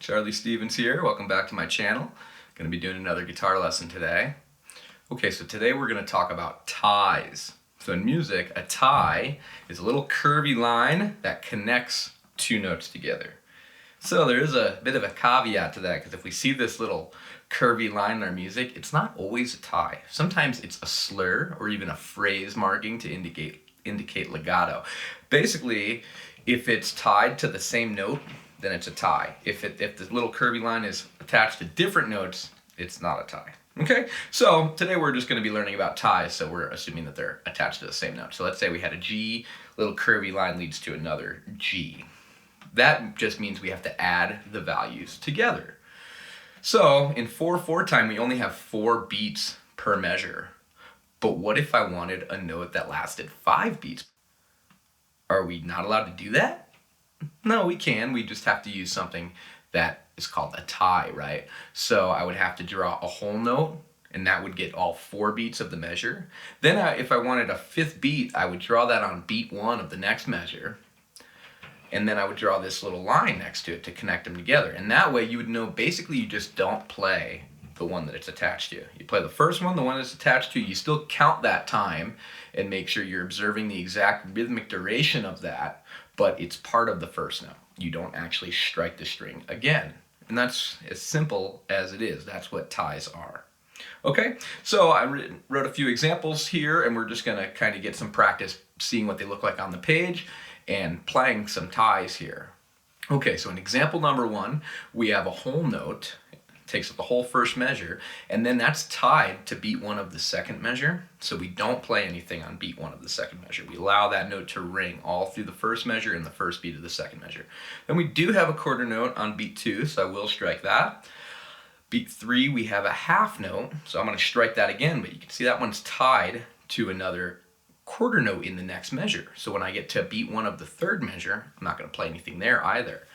Charlie Stevens here. Welcome back to my channel. Going to be doing another guitar lesson today. Okay, so today we're going to talk about ties. So in music, a tie is a little curvy line that connects two notes together. So there is a bit of a caveat to that, because if we see this little curvy line in our music, it's not always a tie. Sometimes it's a slur or even a phrase marking to indicate legato. Basically, if it's tied to the same note, then it's a tie. If the little curvy line is attached to different notes, it's not a tie. Okay, so today we're just going to be learning about ties, so we're assuming that they're attached to the same note. So let's say we had a G, little curvy line leads to another G. That just means we have to add the values together. So in 4/4 time, we only have 4 beats per measure. But what if I wanted a note that lasted 5 beats? Are we not allowed to do that? No, we can. We just have to use something that is called a tie, right? So I would have to draw a whole note, and that would get all 4 beats of the measure. Then if I wanted a 5th beat, I would draw that on beat 1 of the next measure. And then I would draw this little line next to it to connect them together. And that way you would know basically you just don't play the one that it's attached to. You play the first one, the one it's attached to, you still count that time and make sure you're observing the exact rhythmic duration of that, but it's part of the first note. You don't actually strike the string again. And that's as simple as it is. That's what ties are. Okay, so I wrote a few examples here, and we're just gonna kind of get some practice seeing what they look like on the page and playing some ties here. Okay, so in example number 1, we have a whole note. Takes up the whole first measure, and then that's tied to beat 1 of the second measure. So we don't play anything on beat 1 of the second measure. We allow that note to ring all through the first measure and the first beat of the second measure. Then we do have a quarter note on beat 2, so I will strike that. Beat 3, we have a half note, so I'm going to strike that again, but you can see that one's tied to another quarter note in the next measure. So when I get to beat 1 of the third measure, I'm not going to play anything there either.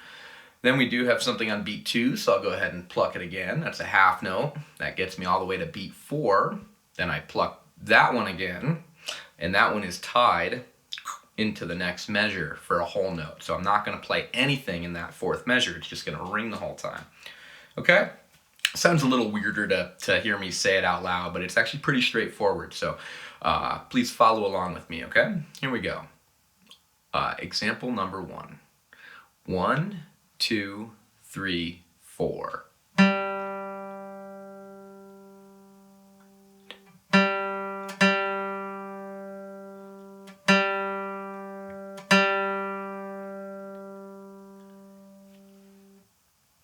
Then we do have something on beat 2, so I'll go ahead and pluck it again. That's a half note. That gets me all the way to beat 4. Then I pluck that one again, and that one is tied into the next measure for a whole note. So I'm not going to play anything in that 4th measure. It's just going to ring the whole time. Okay? Sounds a little weirder to hear me say it out loud, but it's actually pretty straightforward. So please follow along with me, okay? Here we go. Example number 1. 1, 2, 3, 4.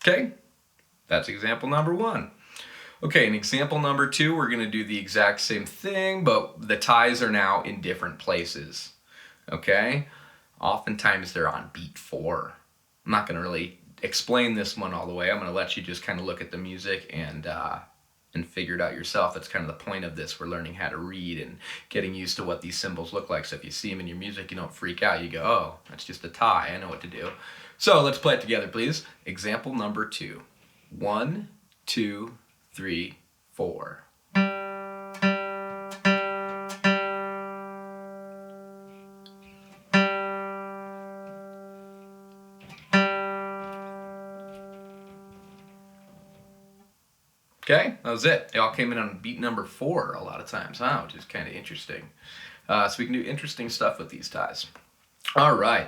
Okay, that's example number 1. Okay, in example number 2, we're going to do the exact same thing, but the ties are now in different places. Okay, oftentimes they're on beat 4. I'm not going to really explain this one all the way. I'm going to let you just kind of look at the music and figure it out yourself. That's kind of the point of this. We're learning how to read and getting used to what these symbols look like. So if you see them in your music, you don't freak out. You go, oh, that's just a tie. I know what to do. So let's play it together, please. Example number 2. 1, 2, 3, 4. Okay, that was it. They all came in on beat number 4 a lot of times, huh? Which is kind of interesting. So we can do interesting stuff with these ties. All right.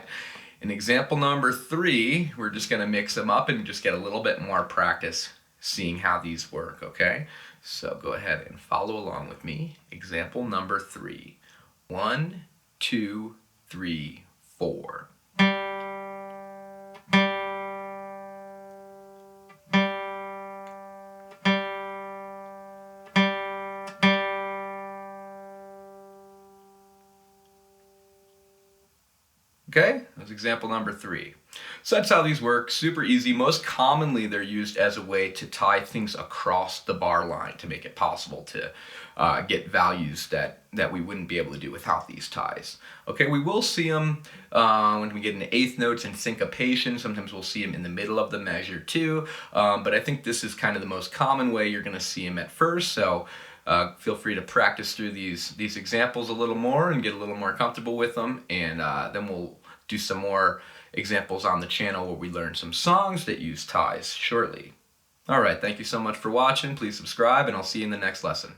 In example number 3, we're just going to mix them up and just get a little bit more practice seeing how these work, okay? So go ahead and follow along with me. Example number 3. 1, 2, 3, 4. Okay, that's example number 3. So that's how these work, super easy. Most commonly they're used as a way to tie things across the bar line to make it possible to get values that we wouldn't be able to do without these ties. Okay, we will see them when we get into eighth notes and syncopation. Sometimes we'll see them in the middle of the measure too, but I think this is kind of the most common way you're going to see them at first. So feel free to practice through these examples a little more and get a little more comfortable with them, and then we'll do some more examples on the channel where we learn some songs that use ties shortly. Alright, thank you so much for watching. Please subscribe, and I'll see you in the next lesson.